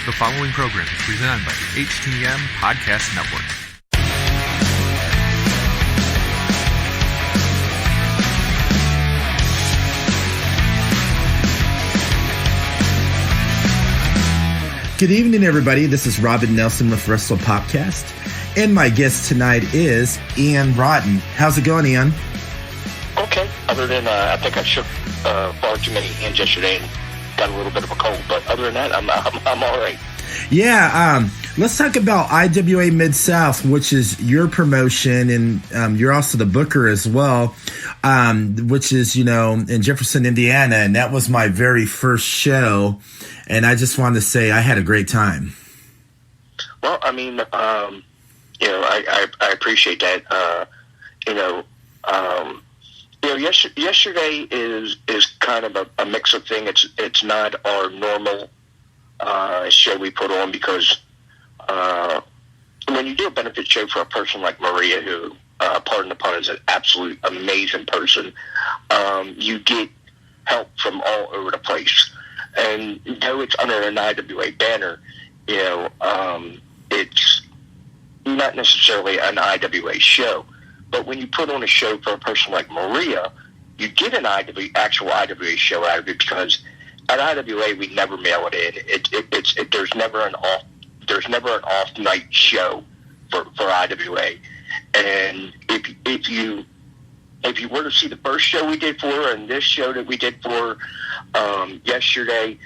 The following program is presented by the H2M Podcast Network. Good evening, everybody. This is Robyn Nelson with Wrestle Popcast, and my guest tonight is Axl Rotten. How's it going, Ian? Okay. Other than I think I shook far too many hands yesterday and got a little bit of a cold, but other than that, I'm all right. Yeah. Let's talk about IWA Mid-South, which is your promotion, and you're also the booker as well, which is, in Jefferson, Indiana, and that was my very first show. And I just wanted to say I had a great time. Well, I mean, I appreciate that. Yesterday is kind of a mix of things. It's not our normal show we put on because when you do a benefit show for a person like Maria, who, pardon the pun, is an absolute amazing person, you get help from all over the place. And though it's under an IWA banner, it's not necessarily an IWA show. But when you put on a show for a person like Maria, you get an actual IWA show out of it, because at IWA we never mail it in. There's never an off night show for IWA. And if you were to see the first show we did for her and this show that we did for yesterday,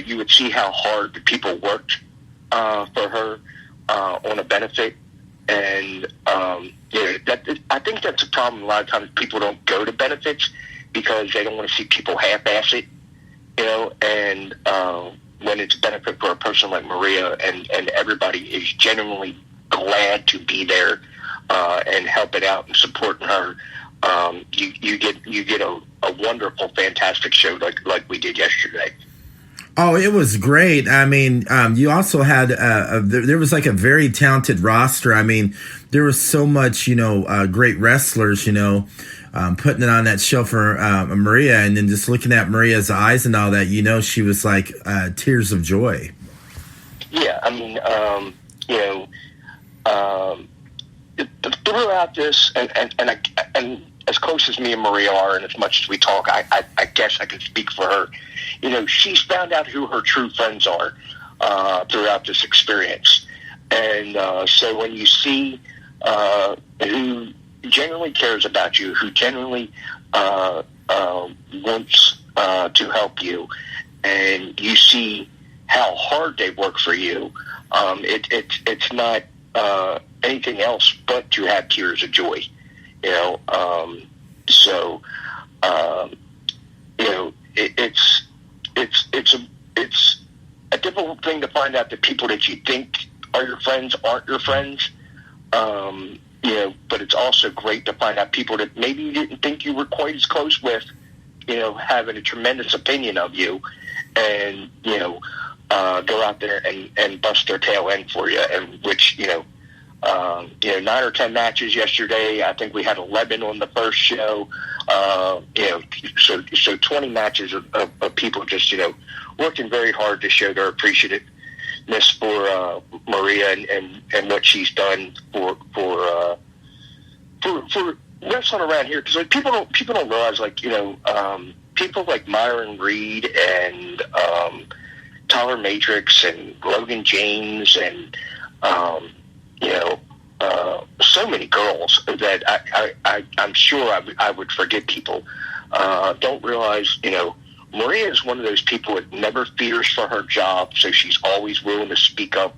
you would see how hard the people worked for her on a benefit. And I think that's a problem. A lot of times people don't go to benefits because they don't want to see people half-ass it, and when it's a benefit for a person like Maria and everybody is genuinely glad to be there and helping out and supporting her, you get a wonderful, fantastic show like we did yesterday. Oh, it was great. I mean, you also had there was like a very talented roster. I mean, there was so much, great wrestlers, putting it on that show for Maria, and then just looking at Maria's eyes and all that, she was like tears of joy. Yeah, I mean, throughout this, and as close as me and Maria are, and as much as we talk, I guess I can speak for her. She's found out who her true friends are throughout this experience. And so when you see who genuinely cares about you, who genuinely wants to help you, and you see how hard they work for you, it's not anything else but to have tears of joy. It's a difficult thing to find out that people that you think are your friends aren't your friends. But it's also great to find out people that maybe you didn't think you were quite as close with, having a tremendous opinion of you, and go out there and bust their tail end for you, and which 9 or 10 matches yesterday. I think we had 11 on the first show. So 20 matches of people just working very hard to show their appreciativeness for Maria and what she's done for wrestling around here. Because people don't realize, people like Myron Reed and Tyler Matrix and Logan James and so many girls that I'm sure I would forget people. Don't realize, Maria is one of those people that never fears for her job, so she's always willing to speak up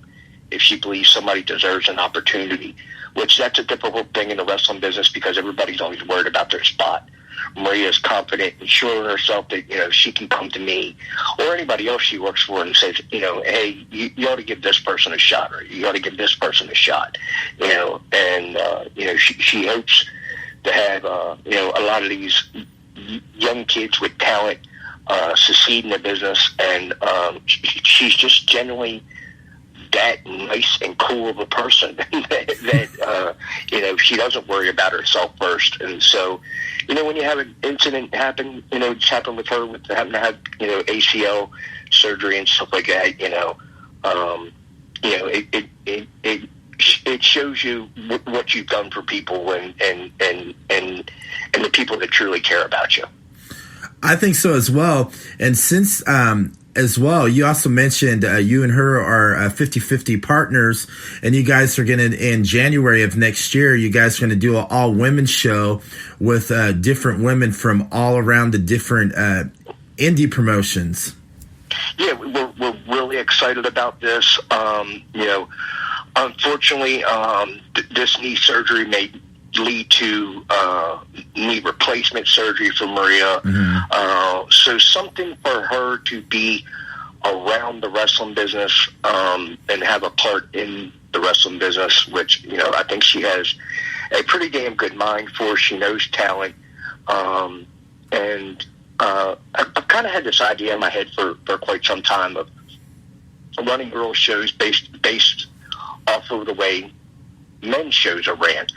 if she believes somebody deserves an opportunity, which that's a difficult thing in the wrestling business because everybody's always worried about their spot. Maria is confident and sure of herself that, she can come to me or anybody else she works for and says, hey, you ought to give this person a shot, or you ought to give this person a shot, she hopes to have, a lot of these young kids with talent succeed in the business, and she's just genuinely that nice and cool of a person that she doesn't worry about herself first. And so, when you have an incident happen, it's happened with her with having to have, ACL surgery and stuff like that, it shows you what you've done for people and the people that truly care about you. I think so as well. And since as well, you also mentioned you and her are 50-50 partners, and you guys are going to, in January of next year, you guys are going to do an all-women's show with different women from all around the different indie promotions. Yeah, we're really excited about this. Unfortunately, this knee surgery may lead to knee replacement surgery for Maria. Mm-hmm. So something for her to be around the wrestling business and have a part in the wrestling business, which, I think she has a pretty damn good mind for. She knows talent. And I've kind of had this idea in my head for quite some time of running girls shows based off of the way men's shows are ran,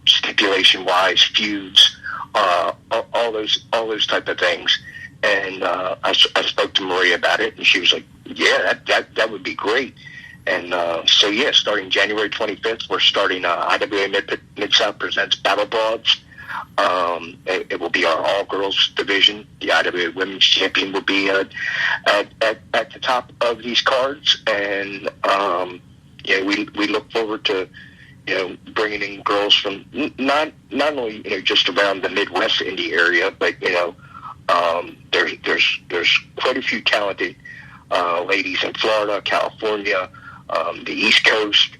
stipulation wise, feuds, all those type of things. And I spoke to Maria about it, and she was like, "Yeah, that would be great." And so yeah, starting January 25th, we're starting IWA Mid-South presents Battle Broads. It will be our all-girls division. The IWA Women's Champion will be at the top of these cards, and we look forward to bringing in girls from not only just around the Midwest indie area, but there's quite a few talented ladies in Florida, California, the East Coast.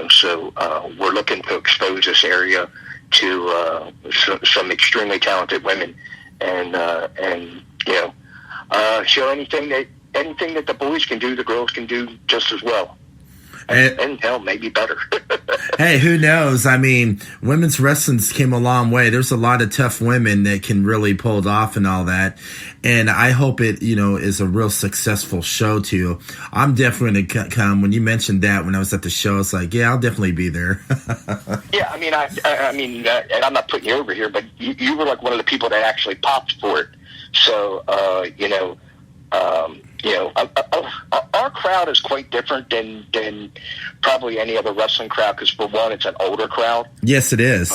So we're looking to expose this area to some extremely talented women, and show anything that the boys can do, the girls can do just as well. And hell, maybe better. Hey, who knows? I mean, women's wrestling's came a long way. There's a lot of tough women that can really pull it off and all that. And I hope it, is a real successful show too. I'm definitely going to come. When you mentioned that when I was at the show, it's like, yeah, I'll definitely be there. Yeah, I mean, and I'm not putting you over here, but you were like one of the people that actually popped for it. So, our crowd is quite different than probably any other wrestling crowd, because for one, it's an older crowd. Yes, it is.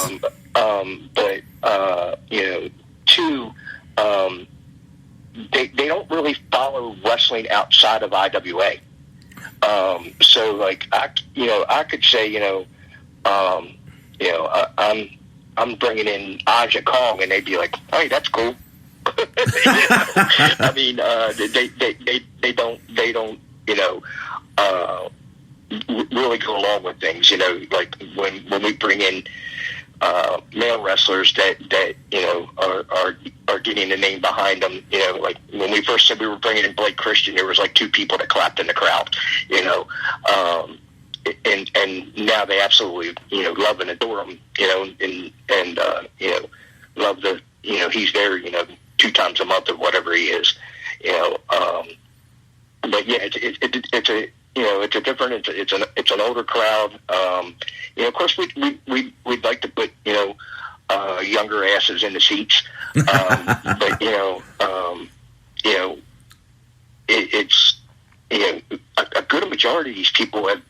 But two, they don't really follow wrestling outside of IWA. So like I could say I'm bringing in Aja Kong, and they'd be like, "Hey, that's cool." I mean, they don't really go along with things. Like when we bring in male wrestlers that are getting a name behind them. Like when we first said we were bringing in Blake Christian, there was like two people that clapped in the crowd. And now they absolutely love and adore him. And love the he's there 2 times a month or whatever he is. But yeah, it's a different. It's an older crowd. Of course, we'd like to put younger asses in the seats, but it's a good majority of these people have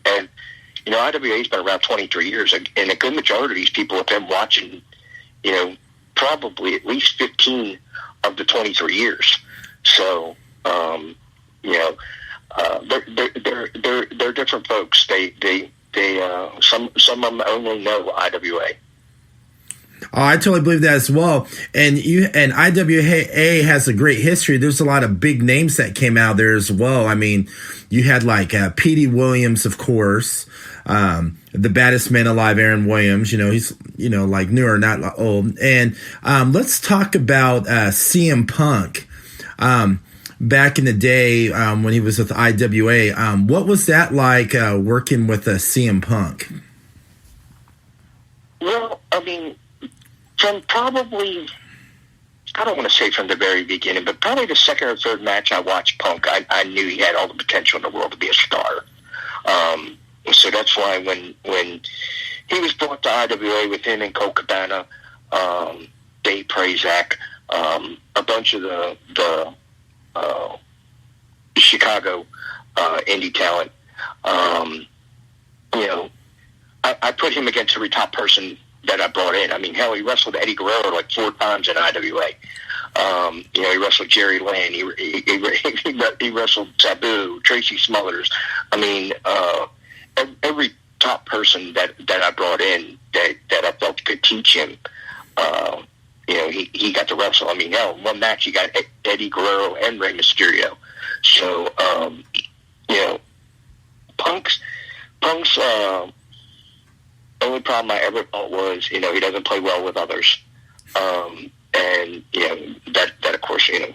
IWA's been around 23 years, and a good majority of these people have been watching probably at least 15 of the 23 years. So they're different folks. They some of them only know IWA. Oh, I totally believe that as well. And IWA has a great history. There's a lot of big names that came out there as well. I mean, you had like Petey Williams, of course, the baddest man alive, Aaron Williams. He's like newer, not old. And let's talk about CM Punk. Back in the day when he was with IWA, what was that like working with CM Punk? Well, I mean, from probably, I don't want to say from the very beginning, but probably the second or third match I watched Punk, I knew he had all the potential in the world to be a star. So that's why when he was brought to IWA with him and Colt Cabana, Dave Prazak, a bunch of the Chicago indie talent. You know, I put him against every top person that I brought in. I mean, hell, he wrestled Eddie Guerrero like 4 times in IWA. You know, he wrestled Jerry Lynn. He wrestled Sabu, Tracy Smothers. I mean, every top person that I brought in that I felt could teach him. You know, he got to wrestle. I mean, hell, one match he got Eddie Guerrero and Rey Mysterio. So, you know, Punk's only problem I ever thought was, you know, he doesn't play well with others. And, you know, that of course, you know,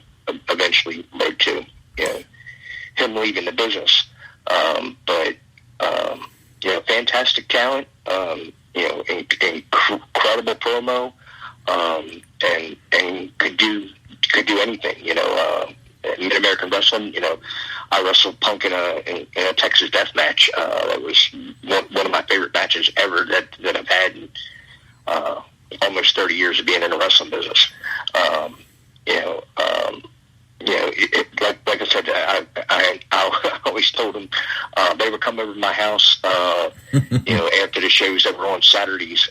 eventually led to, you know, him leaving the business. But, you know, fantastic talent, you know, incredible promo, and could do anything, you know. Mid-American Wrestling, you know, I wrestled Punk in a Texas death match. That was one of my favorite matches ever that I've had in almost 30 years of being in the wrestling business. You know, like I said, I always told them they would come over to my house, you know, after the shows that were on Saturdays,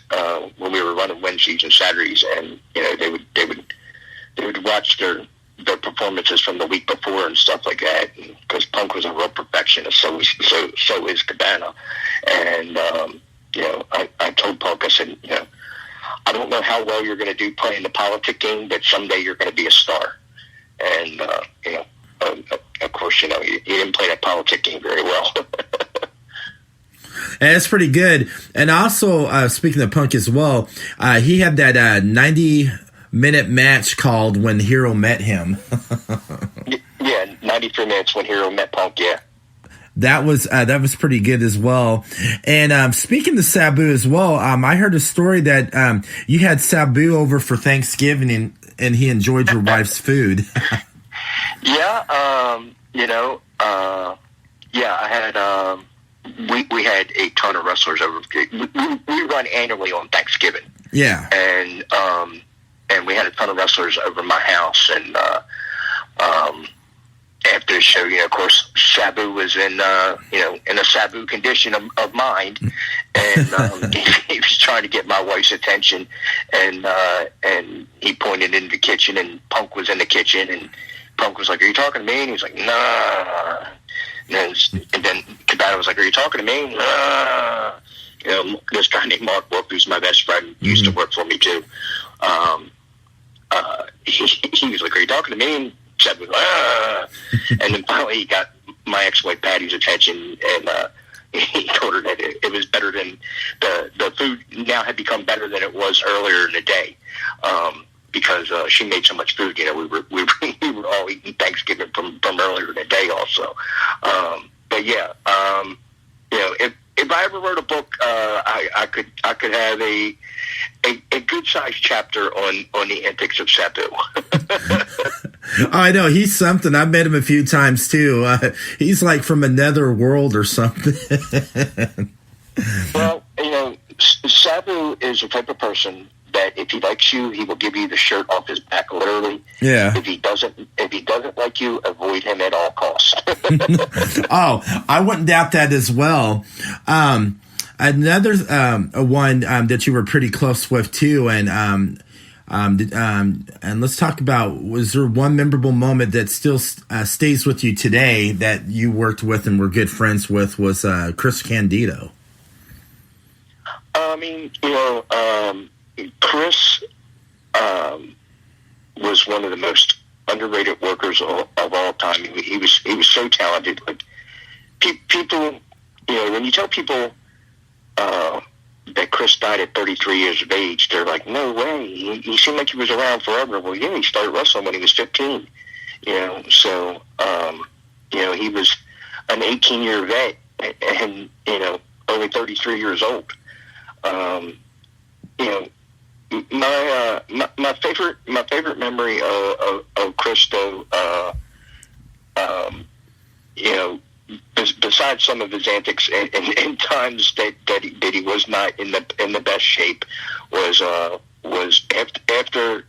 when we were running Wednesdays and Saturdays, and you know, they would watch their performances from the week before and stuff like that, because Punk was a real perfectionist. So is Cabana. And you know, I told Punk, I said, you know, I don't know how well you're going to do playing the politic game, but someday you're going to be a star. And you know, of course, you know, he didn't play that politic game very well. And it's pretty good. And also, speaking of Punk as well, he had that 90-minute match called When Hero Met Him. Yeah, 93 minutes when Hero met Punk, yeah. That was pretty good as well. And speaking to Sabu as well, I heard a story that you had Sabu over for Thanksgiving and he enjoyed your wife's food. Yeah, you know, yeah, I had we had a ton of wrestlers over. We run annually on Thanksgiving. Yeah, and we had a ton of wrestlers over my house, and after the show, you know, of course, Sabu was in, you know, in a Sabu condition of mind, and he was trying to get my wife's attention, and he pointed into the kitchen, and Punk was in the kitchen, and Punk was like, "Are you talking to me?" And he was like, "Nah." And then Cabana was like, "Are you talking to me?" Nah. You know, this guy named Mark Wolf, who's my best friend, used to work for me too. He was like, "Are you talking to me?" And Sabu was like, and then finally he got my ex-wife Patty's attention, and he told her that it was better than the food now had become better than it was earlier in the day, because she made so much food. You know, we were all eating Thanksgiving from earlier in the day also. But yeah, you know, if I ever wrote a book, I could have a good sized chapter on the antics of Sabu. I know, he's something. I've met him a few times too. He's like from another world or something. Well, you know, Sabu is the type of person that if he likes you, he will give you the shirt off his back, literally. Yeah. If he doesn't like you, avoid him at all costs. Oh, I wouldn't doubt that as well. Another one that you were pretty close with too, and let's talk about, was there one memorable moment that still stays with you today that you worked with and were good friends with, was Chris Candido? I mean, you know, Chris was one of the most underrated workers of all time. He was so talented. Like people, you know, when you tell people that Chris died at 33 years of age, they're like, "No way! He seemed like he was around forever." Well, yeah, he started wrestling when he was 15. You know, so you know, he was an 18-year vet, and you know, only 33 years old. You know, my favorite memory of Chris, though, you know, besides some of his antics and times that he was not in the best shape, was after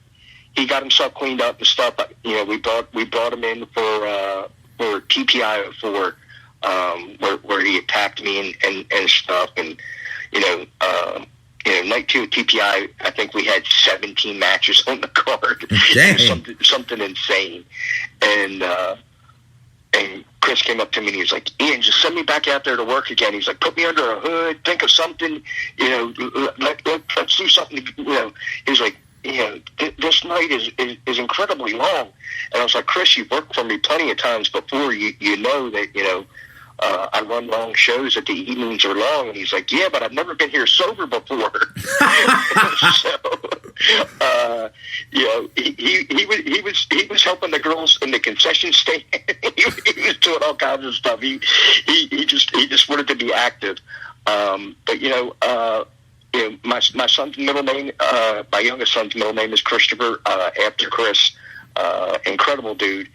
he got himself cleaned up and stuff. You know, we brought him in for TPI for where he attacked me and stuff. And, night 2 at TPI, I think we had 17 matches on the card. something insane. And Chris came up to me and he was like, Ian, just send me back out there to work again. He's like, put me under a hood, think of something, let's do something. He was like, this night is incredibly long. And I was like, Chris, you've worked for me plenty of times before. You know that, I run long shows that the evenings are long. And he's like, yeah, but I've never been here sober before. He was helping the girls in the concession stand. he was doing all kinds of stuff. He just wanted to be active. My son's middle name, my youngest son's middle name is Christopher, after Chris. Incredible dude.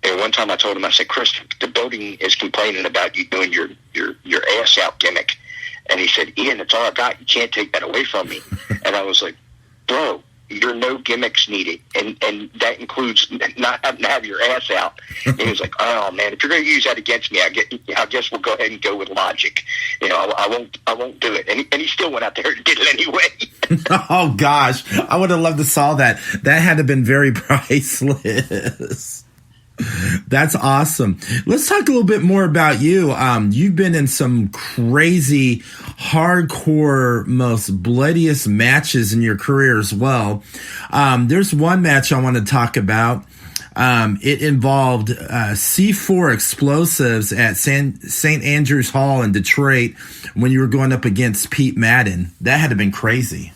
And one time I told him, I said, Chris, the building is complaining about you doing your ass out gimmick. And he said, Ian, it's all I got. You can't take that away from me. And I was like, bro, you're no gimmicks needed. And that includes not having to have your ass out. And he was like, oh man, if you're going to use that against me, I guess we'll go ahead and go with logic. I won't do it. And he still went out there and did it anyway. Oh gosh, I would have loved to saw that. That had to have been very priceless. That's awesome. Let's talk a little bit more about you. You've been in some crazy, hardcore, most bloodiest matches in your career as well. There's one match I want to talk about. It involved C4 explosives at St. Andrews Hall in Detroit when you were going up against Pete Madden. That had to have been crazy.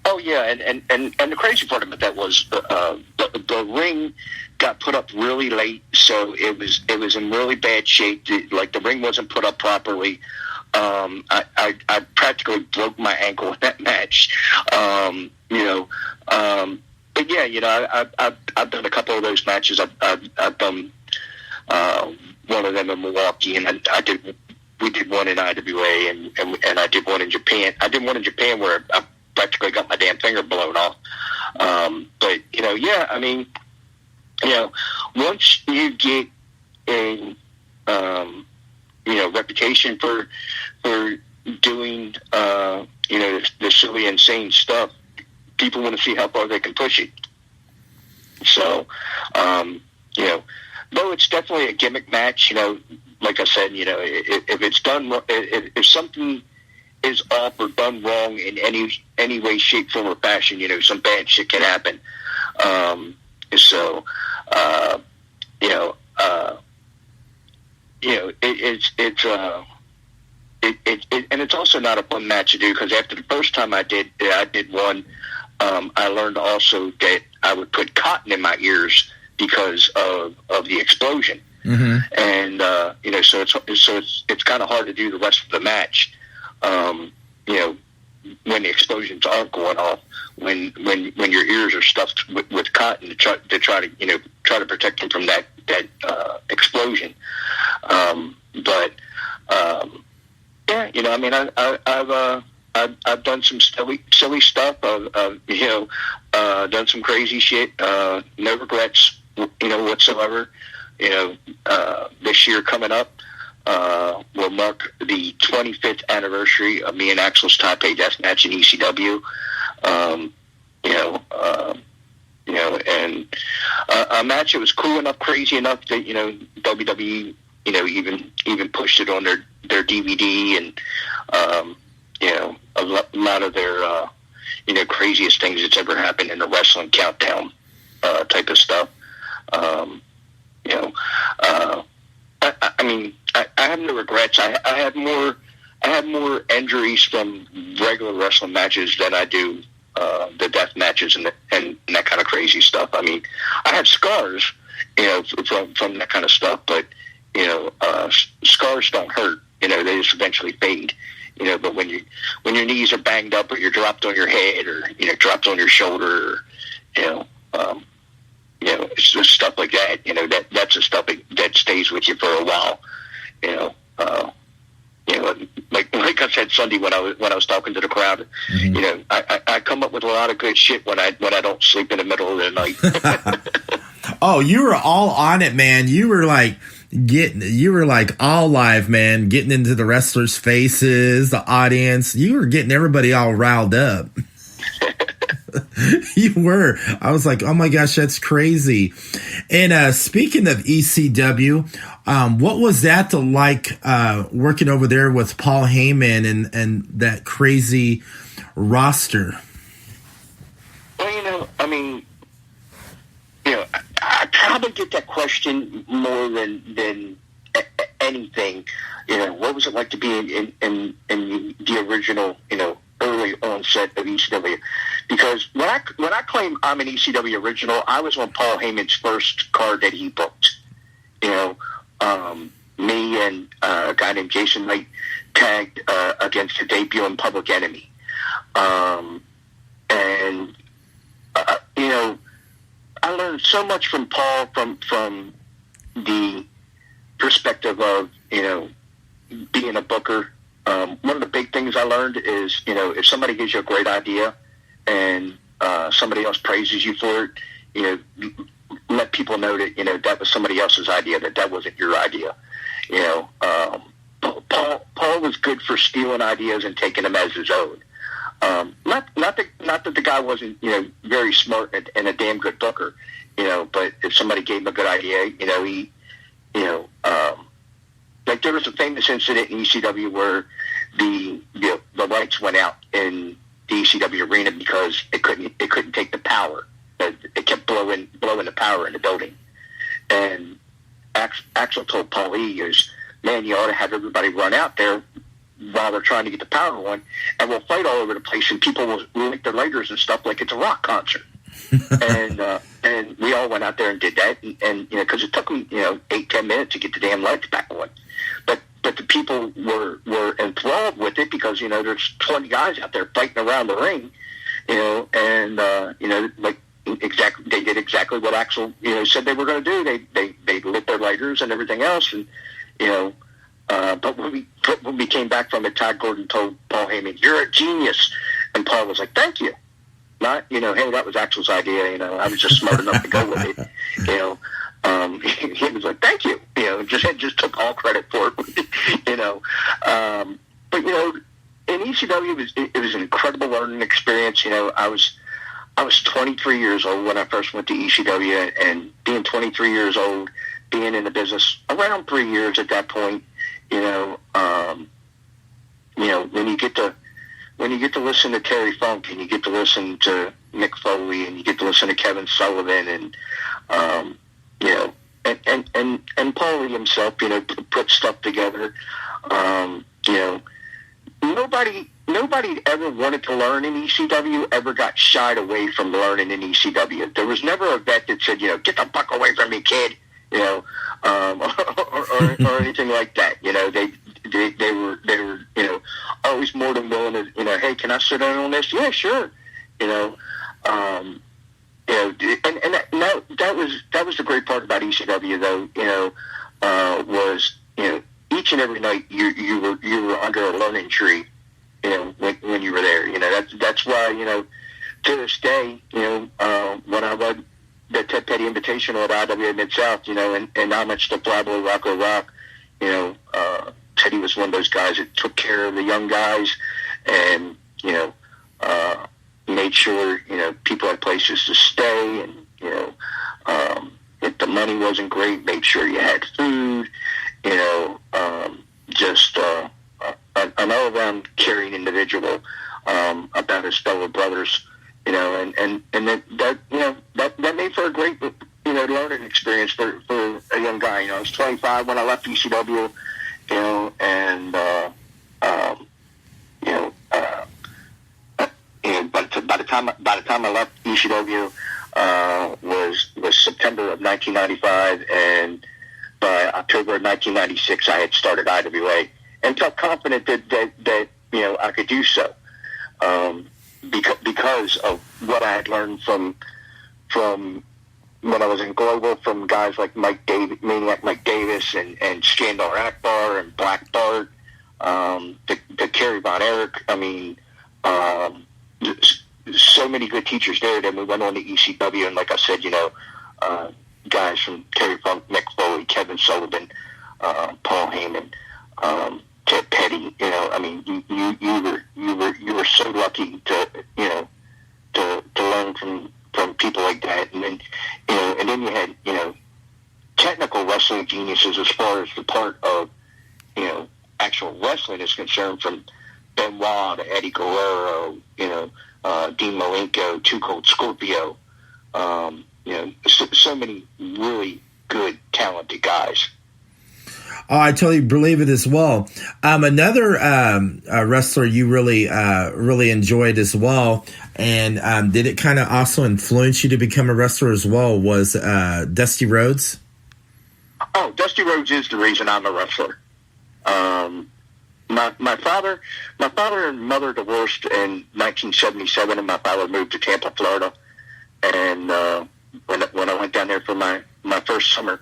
Oh yeah, and the crazy part of that was the ring got put up really late, so it was in really bad shape. The ring wasn't put up properly. I practically broke my ankle in that match. But yeah, I've done a couple of those matches. I've done one of them in Milwaukee, and we did one in IWA, and I did one in Japan. I did one in Japan where I practically got my damn finger blown off. But once you get a reputation for doing the silly, insane stuff, people want to see how far they can push it. So, though it's definitely a gimmick match, like I said, if it's done, if something is off or done wrong in any way, shape, form, or fashion, some bad shit can happen. It's also not a fun match to do, because after the first time I did one, I learned also that I would put cotton in my ears because of the explosion. Mm-hmm. And so it's kind of hard to do the rest of the match. When the explosions aren't going off, when your ears are stuffed with cotton to try to protect them from that explosion. I've done some silly stuff. I've done some crazy shit. No regrets, whatsoever. This year coming up will mark the 25th anniversary of me and Axl's Taipei Death Match in ECW. And a match that was cool enough, crazy enough that WWE even pushed it on their DVD, and a lot of their craziest things that's ever happened in the wrestling countdown type of stuff. I have no regrets. I have more injuries from regular wrestling matches than I do the death matches and that kind of crazy stuff. I have scars, from that kind of stuff, but scars don't hurt. They just eventually fade. But when your knees are banged up, or you're dropped on your head, or dropped on your shoulder, it's just stuff like that. That's the stuff that stays with you for a while. Like I said Sunday when I was talking to the crowd, mm-hmm. I come up with a lot of good shit when I don't sleep in the middle of the night. Oh, you were all on it, man. You were like all live, man, getting into the wrestlers' faces, the audience. You were getting everybody all riled up. You were. I was like, oh my gosh, that's crazy. And speaking of ECW, what was that like working over there with Paul Heyman and that crazy roster? Well, I mean, I probably get that question more than anything. What was it like to be in the original, early onset of ECW? Because when I claim I'm an ECW original, I was on Paul Heyman's first card that he booked. Me and a guy named Jason Knight tagged against the debut in Public Enemy. I learned so much from Paul from the perspective of, being a booker. One of the big things I learned is, if somebody gives you a great idea and somebody else praises you for it, let people know that, that was somebody else's idea, that wasn't your idea. Paul was good for stealing ideas and taking them as his own. Not that the guy wasn't, very smart and a damn good booker, but if somebody gave him a good idea, like there was a famous incident in ECW where the lights went out in the ECW arena because it couldn't take the power. It kept blowing the power in the building. And Axl told Paul E, man, you ought to have everybody run out there while they're trying to get the power on, and we'll fight all over the place, and people will lick their lighters and stuff like it's a rock concert. and we all went out there and did that, and because it took them 8-10 minutes to get the damn lights back on, but the people were enthralled with it because there's 20 guys out there fighting around the ring, like exactly they did exactly what Axl said they were going to do. They lit their lighters and everything else, and but when we came back from it, Todd Gordon told Paul Heyman, "You're a genius," and Paul was like, "Thank you." Not, hey, that was Axl's idea. I was just smart enough to go with it. He was like, "Thank you." Just took all credit for it. But in ECW, it was an incredible learning experience. I was 23 years old when I first went to ECW, and being 23 years old, being in the business around 3 years at that point, when you get to listen to Terry Funk, and you get to listen to Mick Foley, and you get to listen to Kevin Sullivan, and and Paulie himself, put stuff together. Nobody ever wanted to learn in ECW ever got shied away from learning in ECW. There was never a vet that said, "Get the fuck away from me, kid," or anything like that. They were always more than willing to, "Hey, can I sit in on this?" "Yeah, sure." And that was the great part about ECW, though. Was each and every night you were under a learning tree, when you were there. That's why to this day, when I led the Ted Petty Invitational at IWA Mid-South, and how much the Fly Boy Rocco Rock, Teddy was one of those guys that took care of the young guys and, made sure, people had places to stay, and, if the money wasn't great, made sure you had food, just an all-around caring individual about his fellow brothers, and that made for a great, learning experience for a young guy. I was 25 when I left ECW, and by the time I left ECW was September of 1995, and by October of 1996 I had started IWA, and felt confident that I could do so, because of what I had learned from when I was in Global, from guys like Maniac Mike Davis, and Skandar Akbar, and Black Bart, the Kerry Von Erich. I mean, so many good teachers there. Then we went on to ECW, and like I said, guys from Terry Funk, Mick Foley, Kevin Sullivan, Paul Heyman, Ted Petty. I mean, you were so lucky to learn from people like that, and then you had technical wrestling geniuses as far as the part of actual wrestling is concerned, from Benoit to Eddie Guerrero, Dean Malenko, Too Cold Scorpio, so many really good, talented guys. Oh, I totally believe it as well. Another wrestler you really enjoyed as well, and did it kind of also influence you to become a wrestler as well, was Dusty Rhodes? Oh, Dusty Rhodes is the reason I'm a wrestler. My father and mother divorced in 1977, and my father moved to Tampa, Florida. And when I went down there for my first summer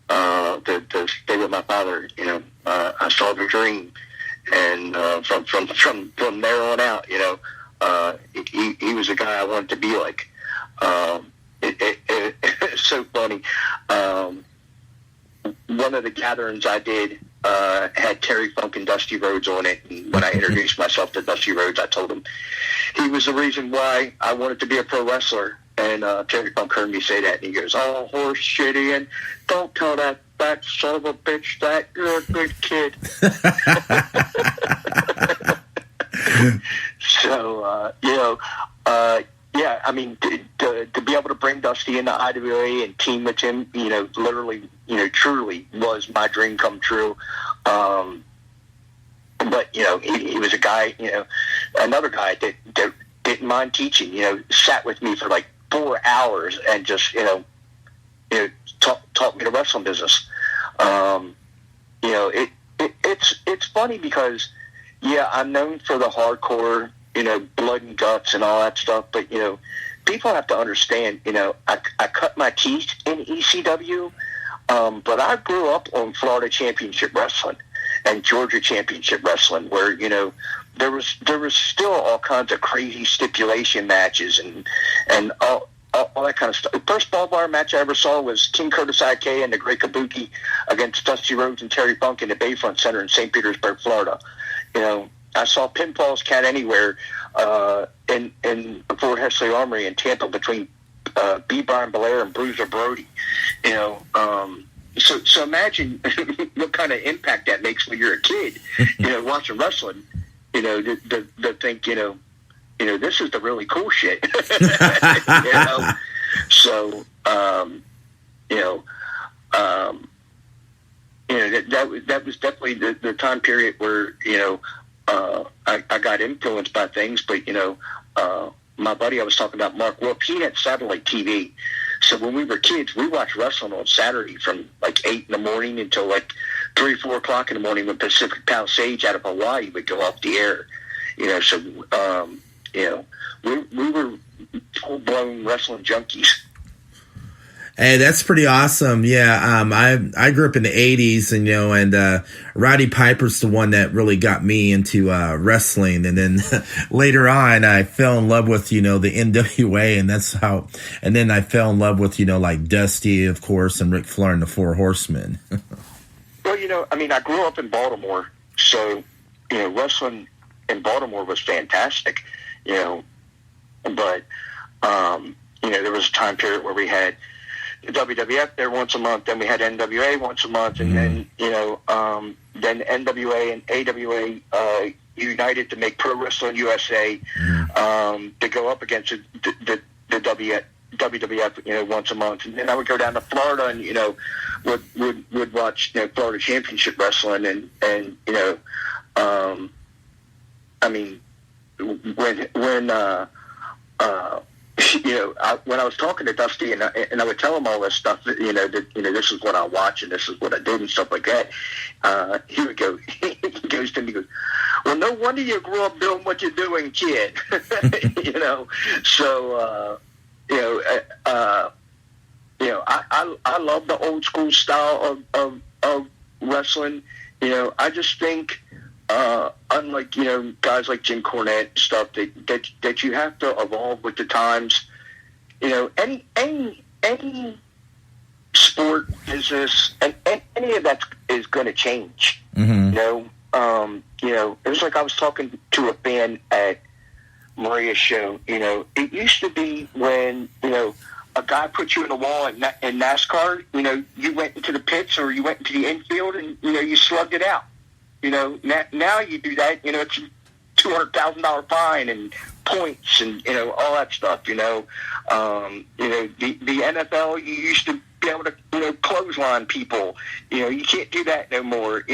to stay with my father, I saw the dream, and from there on out, he was a guy I wanted to be like. It's so funny. One of the gatherings I did had Terry Funk and Dusty Rhodes on it, and when I introduced myself to Dusty Rhodes, I told him he was the reason why I wanted to be a pro wrestler. And Terry Funk heard me say that, and he goes, "Oh, horse shit, Ian, don't tell that son of a bitch that. You're a good kid." So, yeah, I mean, to be able to bring Dusty into IWA and team with him, literally, truly was my dream come true. But, he was a guy, another guy that didn't mind teaching, sat with me for like 4 hours and just, taught me the wrestling business. It's funny because, yeah, I'm known for the hardcore, blood and guts and all that stuff, but, people have to understand, I cut my teeth in ECW, but I grew up on Florida Championship Wrestling and Georgia Championship Wrestling, where, there was still all kinds of crazy stipulation matches and all that kind of stuff. The first ball bar match I ever saw was King Curtis IK and the Great Kabuki against Dusty Rhodes and Terry Funk in the Bayfront Center in St. Petersburg, Florida. I saw Pinfall's Cat Anywhere in the Fort Hesley Armory in Tampa between B. Brian Belair and Bruiser Brody. So imagine what kind of impact that makes when you're a kid, watching wrestling. To think, this is the really cool shit. So, that was definitely the time period where, I got influenced by things, but, my buddy I was talking about, Mark Wolf, he had satellite TV. So when we were kids, we watched wrestling on Saturday from like 8 in the morning until like 3, 4 o'clock in the morning when Pacific Palisades out of Hawaii would go off the air. So, we were full-blown wrestling junkies. Hey, that's pretty awesome. Yeah, I grew up in the 80s, and Roddy Piper's the one that really got me into wrestling. And then later on, I fell in love with, the NWA, and then I fell in love with, like Dusty, of course, and Ric Flair and the Four Horsemen. Well, I grew up in Baltimore, so, wrestling in Baltimore was fantastic, but, there was a time period where we had the WWF there once a month, then we had NWA once a month, and then NWA and AWA united to make Pro Wrestling USA to go up against the WWF, once a month. And then I would go down to Florida and, would watch, Florida Championship Wrestling and when I was talking to Dusty and I would tell him all this stuff, this is what I watch and this is what I did and stuff like that. He would go, he goes to me, he goes, "Well, no wonder you grew up doing what you're doing, kid." So, I love the old school style of wrestling. I just think, unlike, guys like Jim Cornette and stuff, that you have to evolve with the times. Any sport, business, and any of that is going to change. Mm-hmm. It was like I was talking to a fan at Maria's show. It used to be when, a guy put you in a wall in NASCAR, you went into the pits or you went into the infield and, you slugged it out. Now you do that, it's a $200,000 fine and points and, all that stuff, the NFL, you used to be able to, clothesline people. You can't do that no more,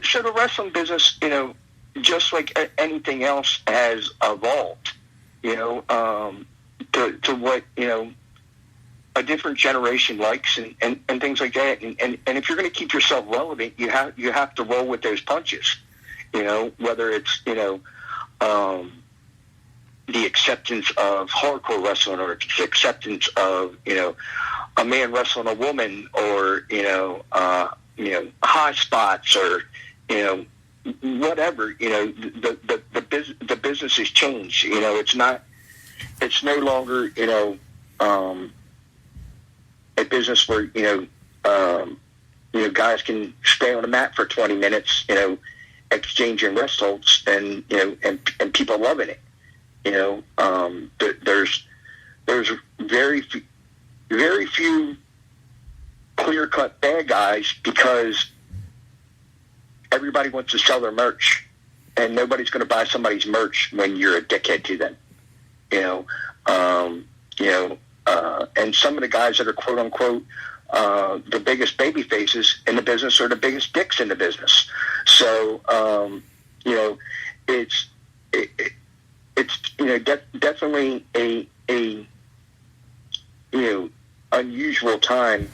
So the wrestling business, just like anything else has evolved, to what, a different generation likes and things like that. And if you're going to keep yourself relevant, you have to roll with those punches, whether it's, the acceptance of hardcore wrestling or the acceptance of, a man wrestling a woman or, high spots or, whatever, the business has changed. It's no longer, a business where, guys can stay on the mat for 20 minutes, exchanging wrist holds and people loving it. There's very few clear-cut bad guys because everybody wants to sell their merch, and nobody's going to buy somebody's merch when you're a dickhead to them. And some of the guys that are quote unquote the biggest baby faces in the business are the biggest dicks in the business. So it's definitely a unusual time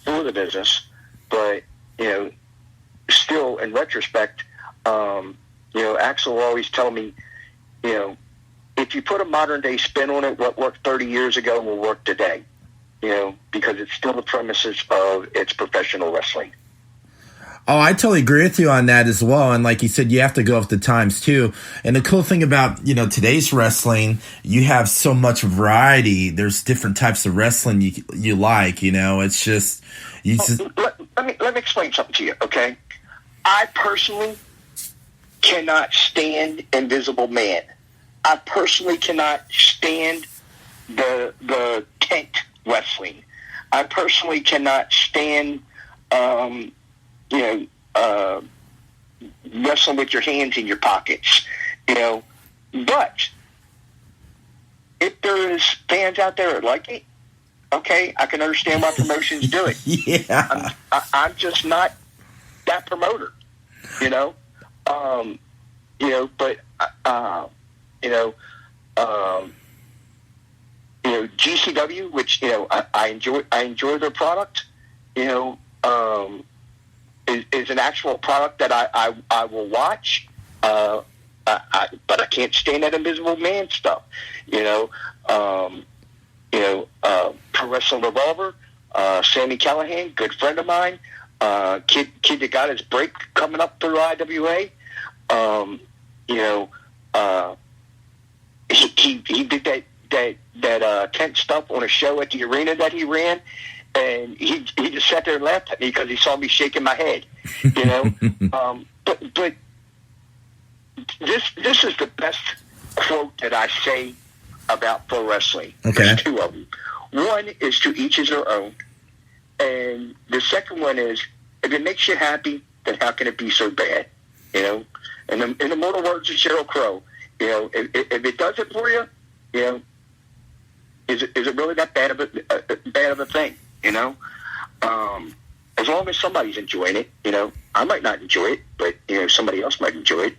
for the business, but still in retrospect, Axl will always tell me, if you put a modern day spin on it, what worked 30 years ago will work today, because it's still the premises of its professional wrestling. Oh, I totally agree with you on that as well. And like you said, you have to go with the times too. And the cool thing about, today's wrestling, you have so much variety. There's different types of wrestling you like, it's just, let me explain something to you. Okay. I personally cannot stand Invisible Man. I personally cannot stand the tent wrestling. I personally cannot stand, wrestling with your hands in your pockets, But if there's fans out there that like it, okay, I can understand why promotions do it. Yeah, I'm just not that promoter, But GCW, which I enjoy their product, is an actual product that I will watch, but I can't stand that Invisible Man stuff, Pro Wrestling Revolver, Sammy Callahan, good friend of mine, kid that got his break coming up through IWA, he did that tent stuff on a show at the arena that he ran, and he just sat there and laughed at me because he saw me shaking my head, But this is the best quote that I say about pro wrestling. Okay. There's two of them. One is to each his or own, and the second one is, if it makes you happy, then how can it be so bad? In the mortal words of Sheryl Crow, if it does it for you, is it really that bad of a thing? As long as somebody's enjoying it, I might not enjoy it, but somebody else might enjoy it.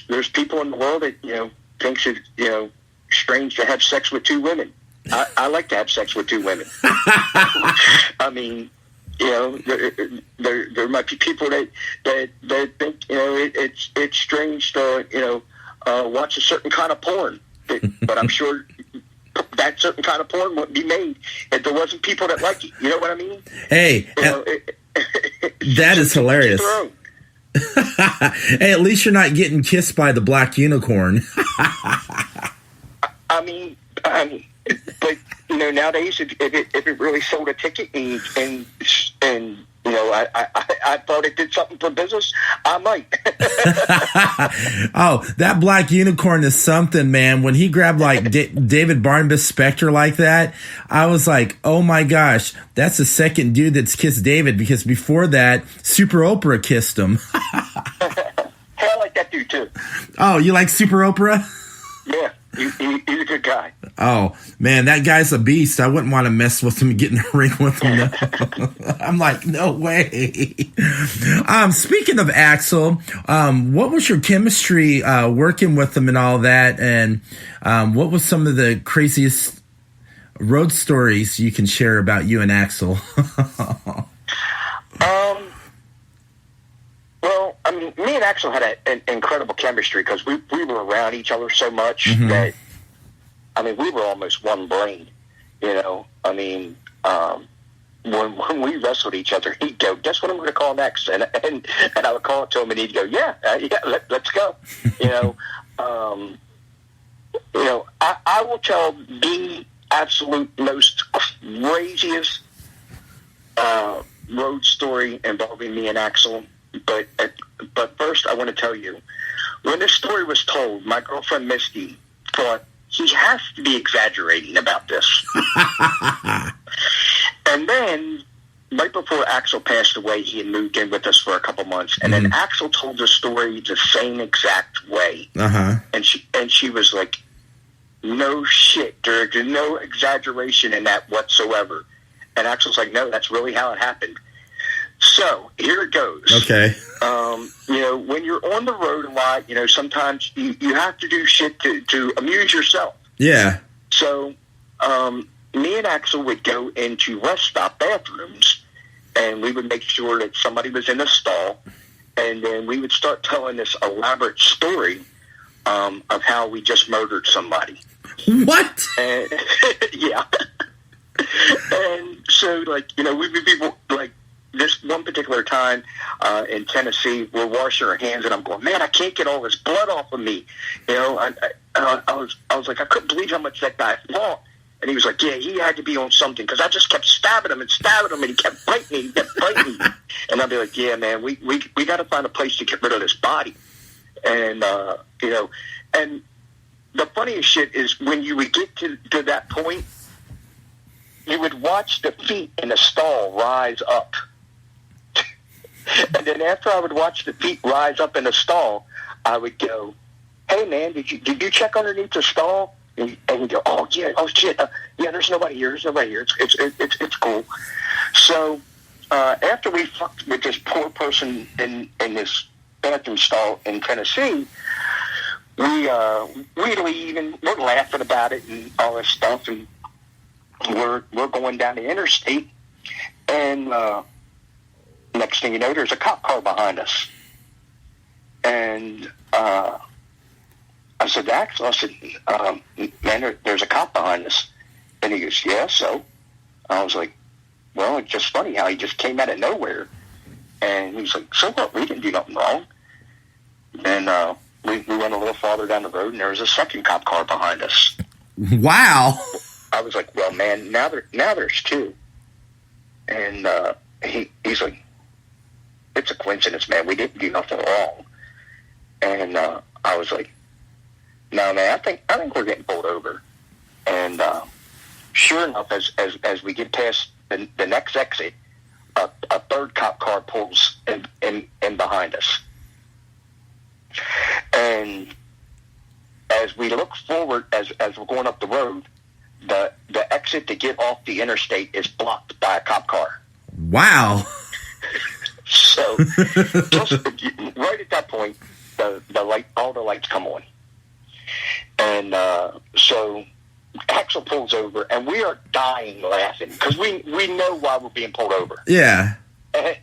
There's people in the world that thinks it strange to have sex with two women. I like to have sex with two women. There might be people that think it's strange to watch a certain kind of porn, but I'm sure that certain kind of porn wouldn't be made if there wasn't people that like it. You know what I mean? Hey, that is hilarious. Hey, at least you're not getting kissed by the black unicorn. I mean, but nowadays, if it really sold a ticket and I thought it did something for business, I might. Oh, that black unicorn is something, man. When he grabbed like David Barnabas Spector like that, I was like, oh my gosh, that's the second dude that's kissed David, because before that, Super Oprah kissed him. Hey, I like that dude too. Oh, you like Super Oprah? Yeah, he's a good guy. Oh, man, that guy's a beast. I wouldn't want to mess with him and get in a ring with him. No. I'm like, no way. Speaking of Axl, what was your chemistry working with him and all that? And what was some of the craziest road stories you can share about you and Axl? Well, I mean, me and Axl had an incredible chemistry because we were around each other so much that, I mean, we were almost one brain, I mean, when we wrestled each other, he'd go, guess what I'm going to call next? And I would call it to him, and he'd go, let's go. I will tell the absolute most craziest road story involving me and Axl. But first, I want to tell you, when this story was told, my girlfriend Misty thought, he has to be exaggerating about this. And then, right before Axl passed away, he had moved in with us for a couple months. And then Axl told the story the same exact way. And she was like, no shit, Dirk, there's no exaggeration in that whatsoever. And Axl's like, no, that's really how it happened. So, here it goes. Okay. When you're on the road a lot, sometimes you have to do shit to amuse yourself. Yeah. So, me and Axl would go into rest stop bathrooms, and we would make sure that somebody was in a stall, and then we would start telling this elaborate story of how we just murdered somebody. What? And, yeah. And so, we would be like, this one particular time in Tennessee, we're washing our hands, and I'm going, man, I can't get all this blood off of me. I was like, I couldn't believe how much that guy fought. And he was like, yeah, he had to be on something, because I just kept stabbing him, and he kept biting me, And I'd be like, yeah, man, we got to find a place to get rid of this body. And, and the funniest shit is when you would get to that point, you would watch the feet in the stall rise up. And then after I would watch the feet rise up in the stall, I would go, hey, man, did you check underneath the stall? And he'd go, oh, yeah, oh, shit. Yeah, there's nobody here. It's cool. So after we fucked with this poor person in this bathroom stall in Tennessee, we leave, and we're laughing about it and all this stuff, and we're going down the interstate, and next thing you know, there's a cop car behind us. And I said to Axl, man, there's a cop behind us. And he goes, yeah, so? I was like, well, it's just funny how he just came out of nowhere. And he's like, so what? We didn't do nothing wrong. And we went a little farther down the road, and there was a second cop car behind us. Wow. I was like, well, man, now there's two. And he's like, it's a coincidence, man. We didn't do nothing wrong. And I was like, no, man, I think we're getting pulled over. And sure enough, as we get past the next exit, a third cop car pulls in behind us. And as we look forward, as we're going up the road, the exit to get off the interstate is blocked by a cop car. Wow. So, just right at that point, the light, all the lights come on. And so Axl pulls over, and we are dying laughing because we know why we're being pulled over. Yeah.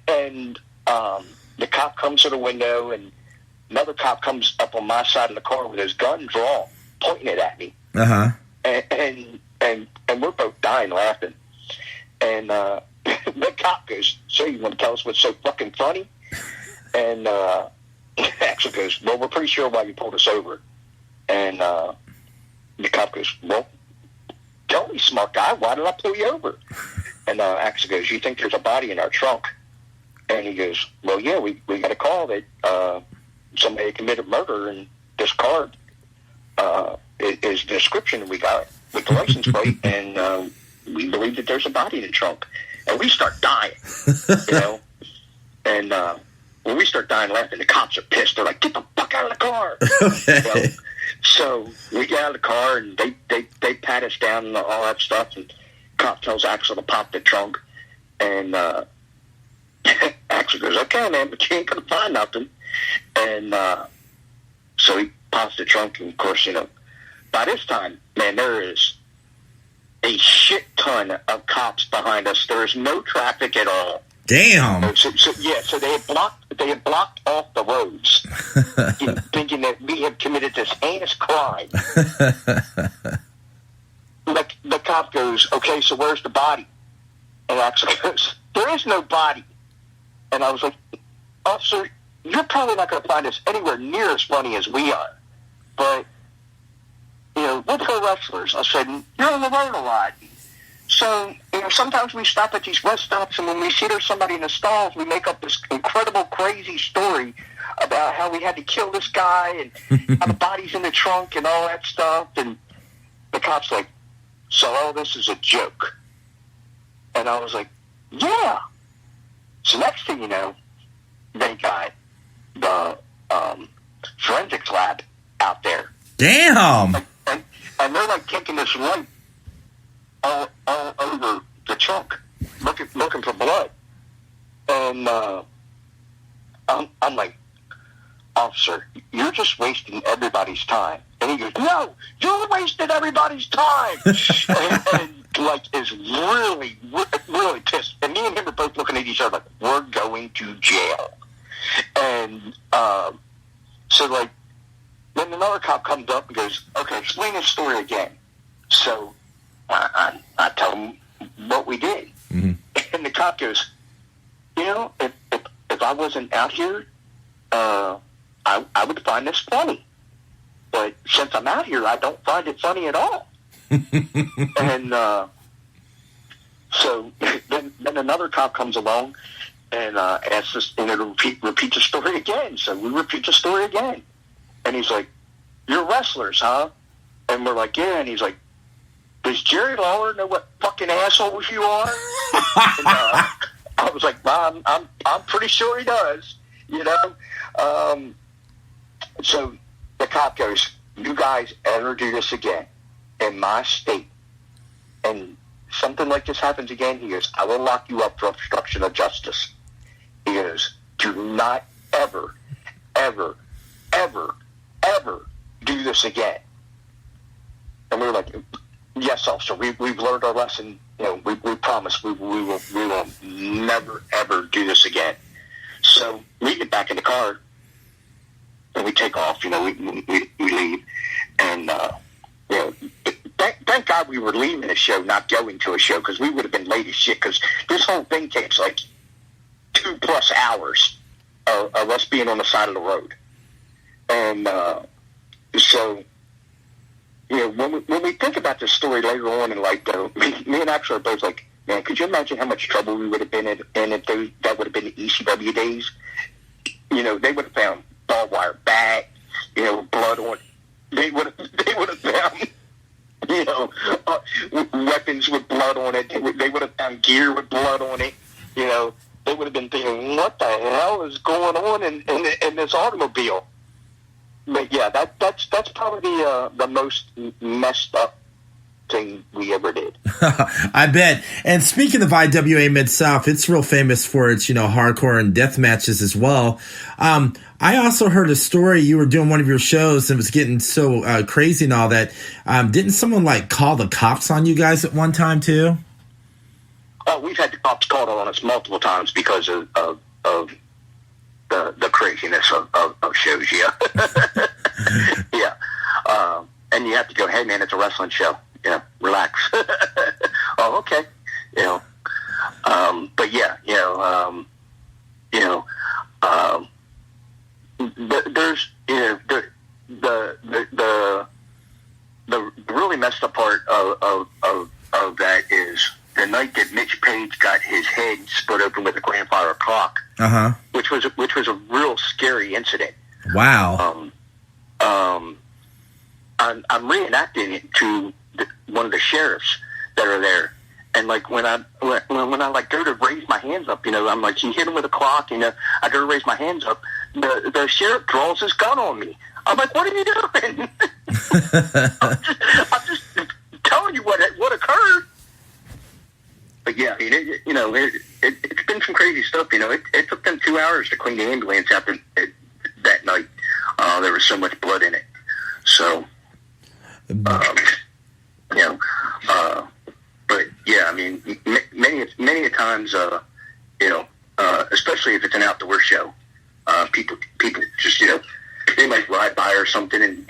And the cop comes to the window, and another cop comes up on my side of the car with his gun drawn, pointing it at me. Uh-huh. And we're both dying laughing. And the cop goes, so you want to tell us what's so fucking funny? And Axl goes, well, we're pretty sure why you pulled us over. And the cop goes, well, tell me, smart guy, why did I pull you over? And Axl goes, you think there's a body in our trunk? And he goes, well, yeah, we got a call that somebody committed murder, and this card is the description we got with the license plate, and we believe that there's a body in the trunk. And we start dying, you know? And when we start dying laughing, the cops are pissed. They're like, get the fuck out of the car. Okay. You know? So we get out of the car, and they pat us down and all that stuff, and cop tells Axl to pop the trunk, and Axl goes, okay, man, but you ain't going to find nothing. And so he pops the trunk, and of course, you know, by this time, man, there is a shit ton of cops behind us. There is no traffic at all. Damn. So they had blocked off the roads, thinking that we had committed this heinous crime. The cop goes, okay, so where's the body? And Axl goes, there is no body. And I was like, officer, you're probably not going to find us anywhere near as funny as we are. But, you know, we're pro wrestlers. I said, you're on the road a lot. So, you know, sometimes we stop at these rest stops, and when we see there's somebody in the stalls, we make up this incredible, crazy story about how we had to kill this guy and how the body's in the trunk and all that stuff. And the cop's like, so all this is a joke. And I was like, yeah. So next thing you know, they got the forensics lab out there. Damn. And they're like taking this light all over the trunk, looking for blood. And I'm like, officer, you're just wasting everybody's time. And he goes, no, you're wasting everybody's time. and like is really, really pissed. And me and him are both looking at each other like, we're going to jail. And so like, then another cop comes up and goes, okay, explain this story again. So I tell him what we did. Mm-hmm. And the cop goes, you know, if I wasn't out here, I would find this funny. But since I'm out here, I don't find it funny at all. And so then another cop comes along and asks us to repeat the story again. So we repeat the story again. And he's like, you're wrestlers, huh? And we're like, yeah. And he's like, does Jerry Lawler know what fucking assholes you are? And, I was like, well, I'm pretty sure he does, you know? So the cop goes, you guys ever do this again in my state, and something like this happens again, he goes, I will lock you up for obstruction of justice. He goes, do not ever, ever, ever, ever do this again. And we were like, yes, officer, we've learned our lesson. You know, we promise we will never, ever do this again. So we get back in the car and we take off. You know, we leave, and you know, thank God we were leaving a show, not going to a show, because we would have been late as shit. Because this whole thing takes like 2+ hours of us being on the side of the road, and so. You know, when we think about this story later on in life, though, me and Axl are both like, man, could you imagine how much trouble we would have been in if that would have been the ECW days? You know, they would have found barbed wire bat, you know, blood on. They would have found, you know, weapons with blood on it. They would have found gear with blood on it. You know, they would have been thinking, what the hell is going on in this automobile? But yeah, that's probably the most messed up thing we ever did. I bet. And speaking of IWA Mid-South, it's real famous for its, you know, hardcore and death matches as well. I also heard a story. You were doing one of your shows and it was getting so crazy and all that. Didn't someone like call the cops on you guys at one time too? Oh, we've had the cops called on us multiple times because of the craziness of shows, yeah. Yeah. And you have to go, hey, man, it's a wrestling show. Yeah, relax. Oh, okay. You know, but yeah, there's the really messed up part of that is the night that Mitch Page got his head split open with a grandfather clock, which was a real scary incident. Wow. I'm reenacting it to one of the sheriffs that are there, and like when I like go to raise my hands up, I'm like, he hit him with a clock, I go to raise my hands up, the sheriff draws his gun on me. I'm like, what are you doing? I'm just telling you what occurred. But yeah, I mean, it's been some crazy stuff. It took them 2 hours to clean the ambulance after that night. There was so much blood in it. So, but yeah, I mean, many a times, especially if it's an outdoor show, people just, they might ride by or something and,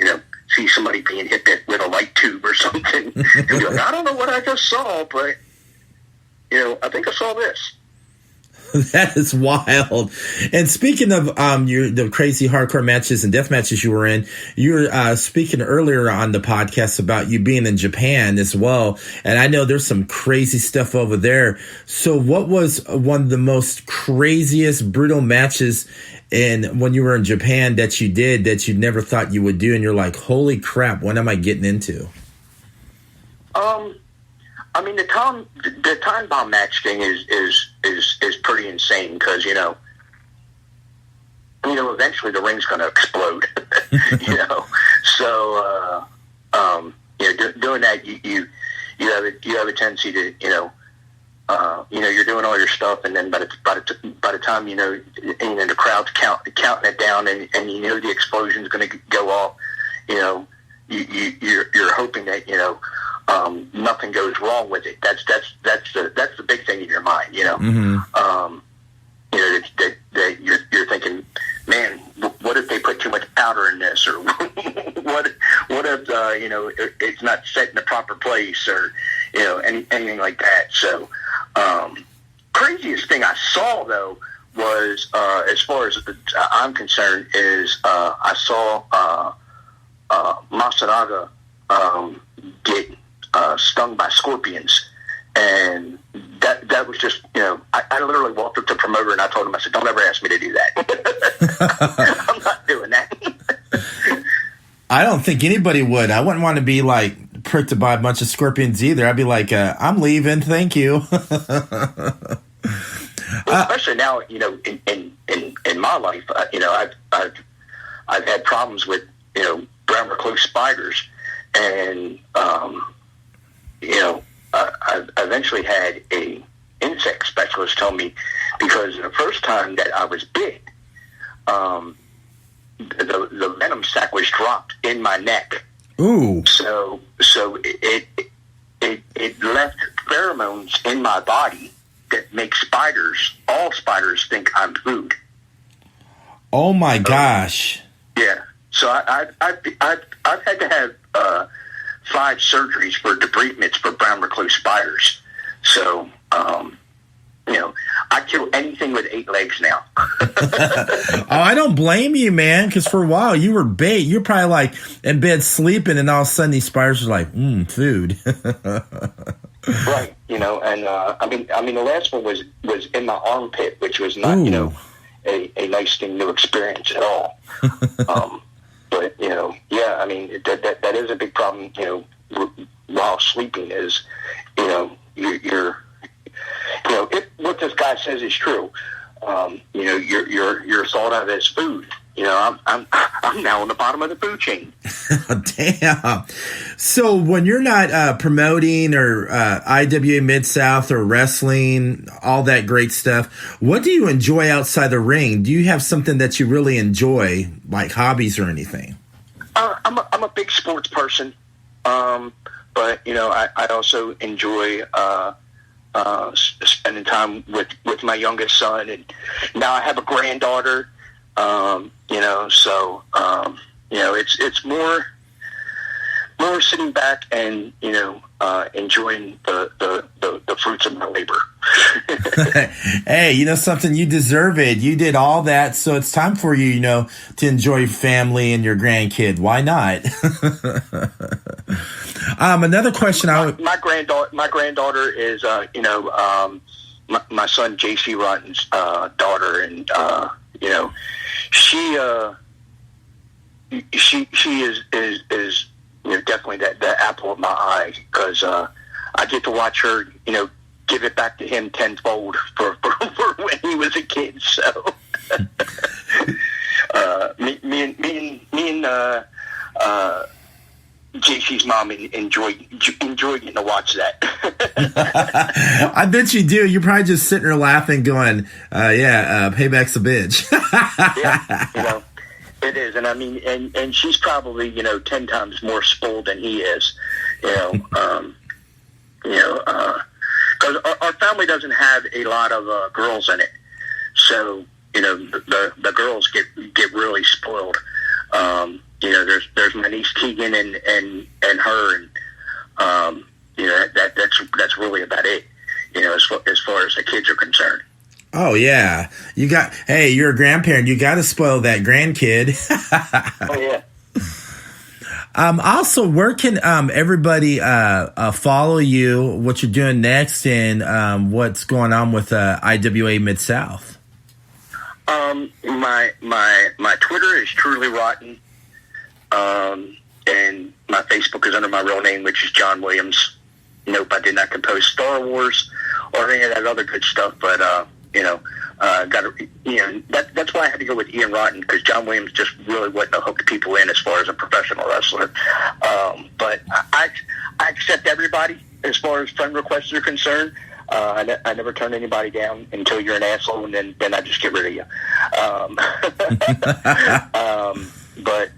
see somebody being hit with a light tube or something. And be like, I don't know what I just saw, but, I think I saw this. That is wild. And speaking of the crazy hardcore matches and death matches you were in, you were speaking earlier on the podcast about you being in Japan as well. And I know there's some crazy stuff over there. So what was one of the most craziest, brutal matches when you were in Japan that you did that you never thought you would do? And you're like, holy crap, what am I getting into? I mean, the time bomb match thing is pretty insane because eventually the ring's going to explode. So doing that you have a tendency to you're doing all your stuff, and then by the time the crowd's counting it down, and the explosion's going to go off, you're hoping that nothing goes wrong with it. That's the big thing in your mind, that you're thinking, man, what if they put too much powder in this, or what if it's not set in the proper place, or anything like that. So craziest thing I saw though was as far as I'm concerned is I saw Masaraga get stung by scorpions, and that was just I literally walked up to the promoter and I told him, I said, don't ever ask me to do that. I'm not doing that. I don't think anybody would. I wouldn't want to be like pricked by a bunch of scorpions either. I'd be like, I'm leaving, thank you. Especially now, in my life, I've had problems with brown recluse spiders, and I eventually had a insect specialist tell me, because the first time that I was bit, the venom sac was dropped in my neck. Ooh. So it left pheromones in my body that make all spiders think I'm food. Oh my gosh. Yeah. So I've had to have 5 surgeries for debridements for brown recluse spiders. So, I kill anything with 8 legs now. Oh, I don't blame you, man, because for a while you were bait. You're probably like in bed sleeping, and all of a sudden these spiders are like, food. Right, and I mean the last one was in my armpit, which was not a nice thing to experience at all. But yeah, I mean that is a big problem. While sleeping is, you're if what this guy says is true, you're thought of as food. I'm now on the bottom of the food chain. Damn. So when you're not promoting or IWA Mid-South or wrestling, all that great stuff, what do you enjoy outside the ring? Do you have something that you really enjoy, like hobbies or anything? I'm a big sports person, but I also enjoy spending time with my youngest son, and now I have a granddaughter. So it's more or sitting back and enjoying the fruits of my labor. Hey, you know something? You deserve it. You did all that, so it's time for you, to enjoy family and your grandkid. Why not? Another question. My granddaughter is, my son J.C. Rotten's daughter, and she is definitely the apple of my eye, because I get to watch her, give it back to him tenfold for when he was a kid. So me and JC's mom enjoy getting to watch that. I bet you do. You're probably just sitting there laughing, going, payback's a bitch. Yeah, it is. And I mean, and she's probably, 10 times more spoiled than he is, because our family doesn't have a lot of girls in it. So, the girls get really spoiled. There's my niece Keegan and her, and that's really about it. As far as the kids are concerned. Oh yeah, you're a grandparent. You got to spoil that grandkid. Oh yeah. Also, where can everybody follow you? What you're doing next, and what's going on with IWA Mid-South? My Twitter is Truly Rotten. And my Facebook is under my real name, which is John Williams. Nope, I did not compose Star Wars or any of that other good stuff, but that's why I had to go with Ian Rotten, because John Williams just really wouldn't have hooked people in as far as a professional wrestler. But I accept everybody as far as friend requests are concerned. I never turn anybody down until you're an asshole, and then I just get rid of you. But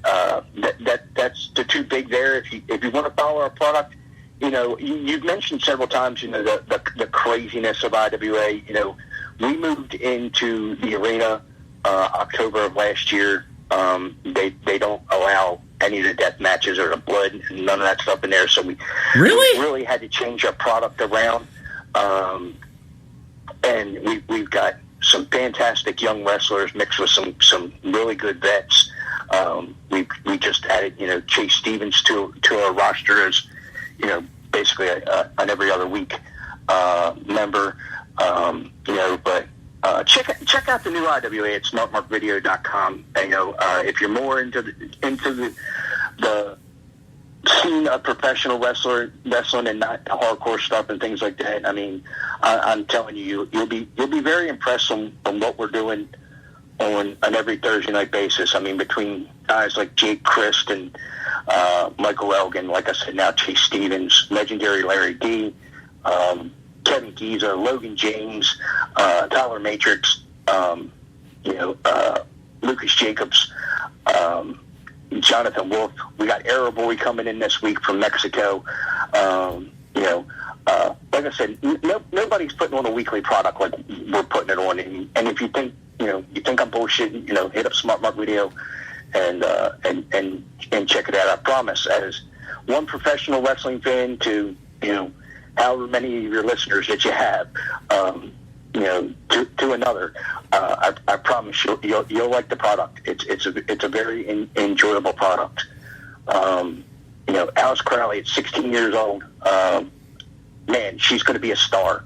that's the two big there. If you want to follow our product, you've mentioned several times, the craziness of IWA. We moved into the arena October of last year. They don't allow any of the death matches or the blood and none of that stuff in there. So we really had to change our product around. And we've got some fantastic young wrestlers mixed with some really good vets. We just added, Chase Stevens to our roster as, basically an every other week member. But check out the new IWA at smartmarkvideo.com. If you're more into the scene of professional wrestling and not hardcore stuff and things like that, I mean, I'm telling you, you'll be very impressed on what we're doing on an every Thursday night basis. I mean, between guys like Jake Christ and Michael Elgin, like I said, now Chase Stevens, legendary Larry D, Kevin Giza, Logan James, Tyler Matrix, Lucas Jacobs, Jonathan Wolf. We got Arrow Boy coming in this week from Mexico. Like I said, nobody's putting on a weekly product like we're putting it on. And if you think, you think I'm bullshitting, hit up Smart Mark Video and check it out. I promise, as one professional wrestling fan to, however many of your listeners that you have, to another, I promise you'll like the product. It's a very enjoyable product. Alice Crowley at 16 years old, man, she's going to be a star.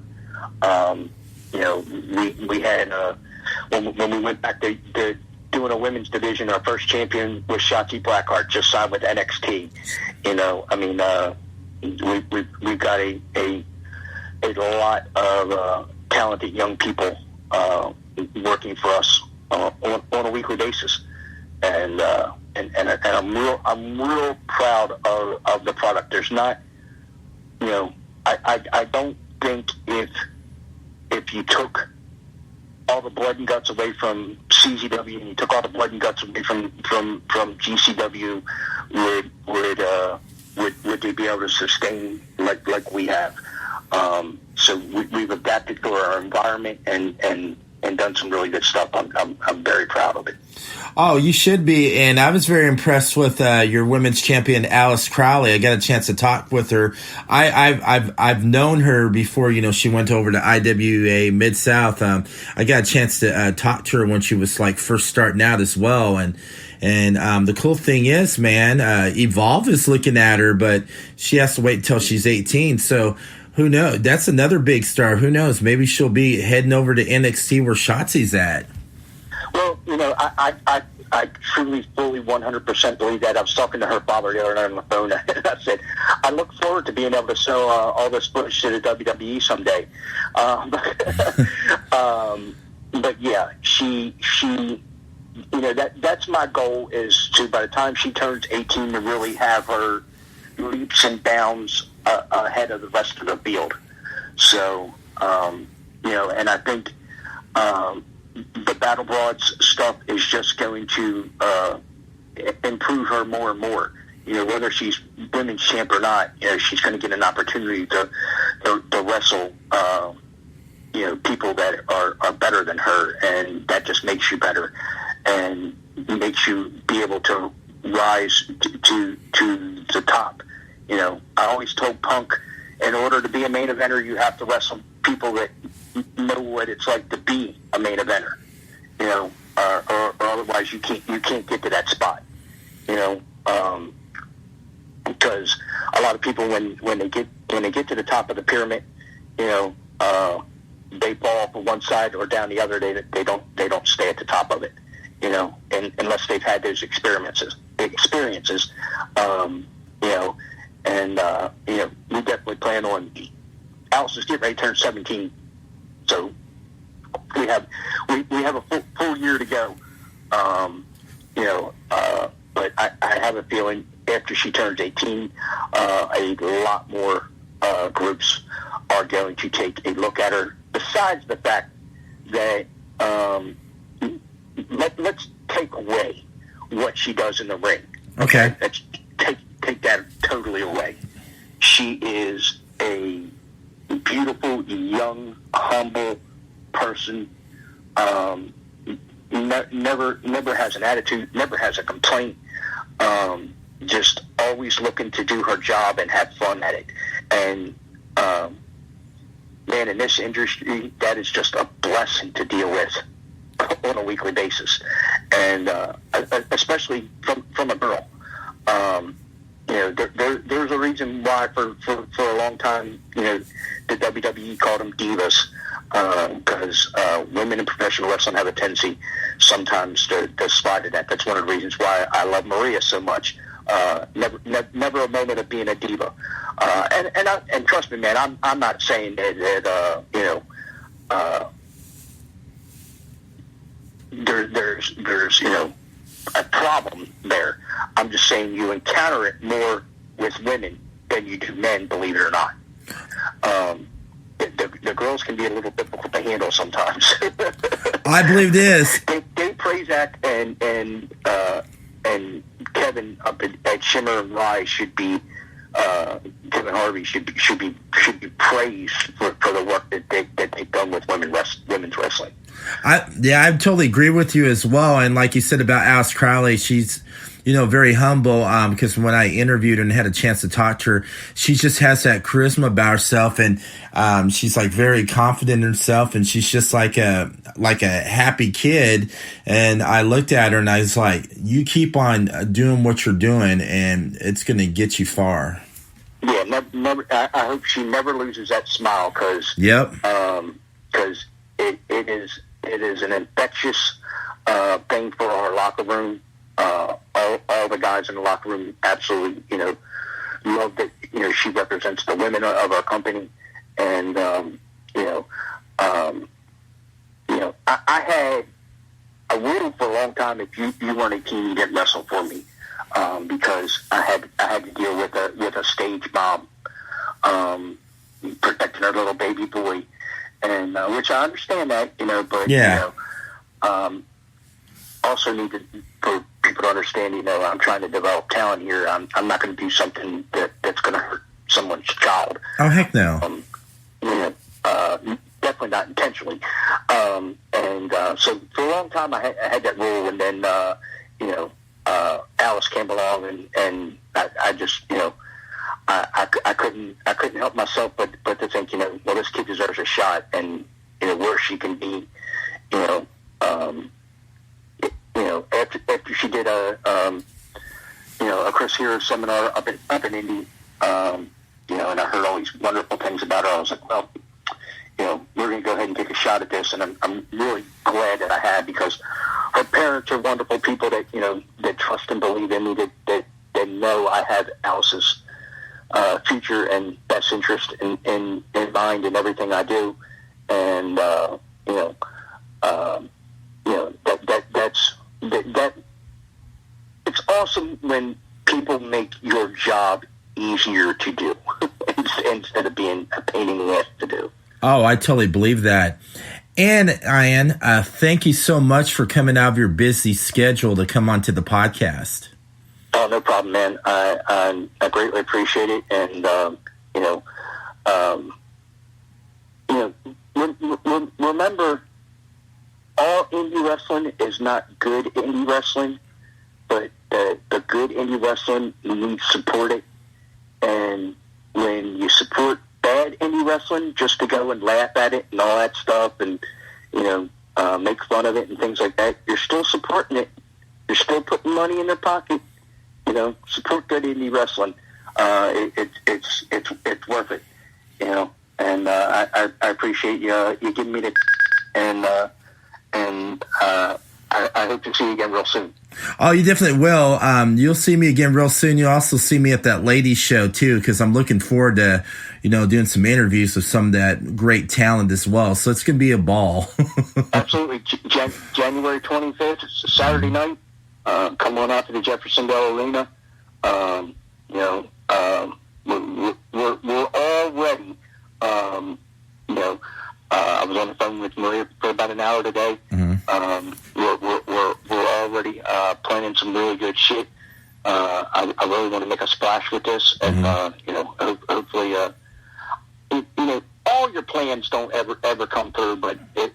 We had when we went back to doing a women's division, our first champion was Shotzi Blackheart, just signed with NXT. We've got a lot of talented young people working for us on a weekly basis, and I'm real proud of the product. There's not, I don't think if you took all the blood and guts away from CZW and you took all the blood and guts away from GCW, would they be able to sustain like we have? So we've adapted to our environment and and done some really good stuff. I'm very proud of it. Oh, you should be. And I was very impressed with your women's champion, Alice Crowley. I got a chance to talk with her. I've known her before, she went over to IWA Mid-South. I got a chance to talk to her when she was like first starting out as well. And the cool thing is, man, Evolve is looking at her, but she has to wait until she's 18. So who knows? That's another big star. Who knows? Maybe she'll be heading over to NXT where Shotzi's at. Well, I truly, fully, 100% believe that. I was talking to her father the other night on the phone, and I said, I look forward to being able to sell all this footage to the WWE someday. But yeah, she that's my goal, is to, by the time she turns 18, to really have her leaps and bounds ahead of the rest of the field. So, and I think the Battle Broads stuff is just going to improve her more and more. Whether she's women's champ or not, she's going to get an opportunity to wrestle, people that are better than her, and that just makes you better and makes you be able to rise to the top. I always told Punk, in order to be a main eventer, you have to wrestle people that know what it's like to be a main eventer, or otherwise you can't get to that spot, because a lot of people when they get to the top of the pyramid, they fall off on one side or down the other. They don't stay at the top of it, and unless they've had those experiences, we definitely plan on. Alice is getting ready to turn 17, so we have a full year to go. But I have a feeling after she turns 18, a lot more groups are going to take a look at her. Besides the fact that let's take away what she does in the ring. Okay. Let's take that totally away. She is a beautiful, young, humble person. Never has an attitude, never has a complaint. Just always looking to do her job and have fun at it. And man, in this industry, that is just a blessing to deal with on a weekly basis, and especially from a girl. There's a reason why for a long time, the WWE called them divas, because women in professional wrestling have a tendency sometimes to slide to that. That's one of the reasons why I love Maria so much. Never a moment of being a diva, and trust me, man, I'm not saying that there's a problem there. I'm just saying you encounter it more with women than you do men, believe it or not. The girls can be a little difficult to handle sometimes. I believe this. Dave Prazak and Kevin up at Shimmer and Rise should be Kevin Harvey should be praised for the work that they've done with women's wrestling. I totally agree with you as well. And like you said about Alice Crowley, she's very humble, because when I interviewed her and had a chance to talk to her, she just has that charisma about herself, and she's like very confident in herself, and she's just like a happy kid. And I looked at her and I was like, you keep on doing what you're doing, and it's going to get you far. Yeah, never. I hope she never loses that smile, because it is an infectious thing for our locker room. All the guys in the locker room absolutely, love that, she represents the women of our company. And, I waited for a long time if you weren't a team, you didn't wrestle for me, because I had to deal with a stage mom, protecting her little baby boy, and which I understand that, but yeah. Also need for people to understand, I'm trying to develop talent here. I'm not going to do something that's going to hurt someone's child. Oh, heck no. Definitely not intentionally. And So for a long time, I had that rule, and then Alice came along, and I just I couldn't help myself but to think, well, this kid deserves a shot, and where she can be, after she did a Chris Hero seminar up in Indy, and I heard all these wonderful things about her. I was like, well, we're going to go ahead and take a shot at this, and I'm really glad that I had, because her parents are wonderful people that that trust and believe in me, that know I have Alice's future and best interest in mind in everything I do, and that it's awesome when people make your job easier to do instead of being a pain in the ass to do. Oh, I totally believe that. And Ian, thank you so much for coming out of your busy schedule to come onto the podcast. Oh, no problem, man. I greatly appreciate it, and remember, all indie wrestling is not good indie wrestling, but the good indie wrestling, you need to support it. And when you support bad indie wrestling just to go and laugh at it and all that stuff, and make fun of it and things like that, you're still supporting it. You're still putting money in their pocket. Support good indie wrestling. It's worth it. And I appreciate you giving me the and I hope to see you again real soon. Oh, you definitely will. You'll see me again real soon. You'll also see me at that ladies show too, because I'm looking forward to, doing some interviews with some of that great talent as well. So it's going to be a ball. Absolutely. January 25th, it's a Saturday night. Come on out to the Jeffersondale Arena. We're all ready. I was on the phone with Maria for about an hour today. Mm-hmm. We're already planning some really good shit. I really want to make a splash with this, and hopefully, all your plans don't ever come through, but if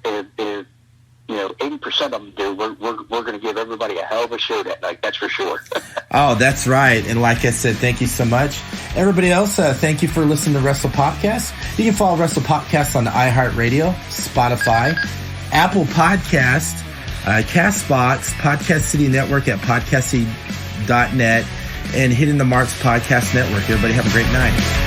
80% of them do, we're going to give everybody a hell of a show that night. That's for sure. Oh, that's right. And like I said, thank you so much. Everybody else, thank you for listening to Wrestle Popcast. You can follow Wrestle Popcast on iHeartRadio, Spotify, Apple Podcast, CastBox, Podcast City Network at podcasty.net, and Hitting the Marks Podcast Network. Everybody have a great night.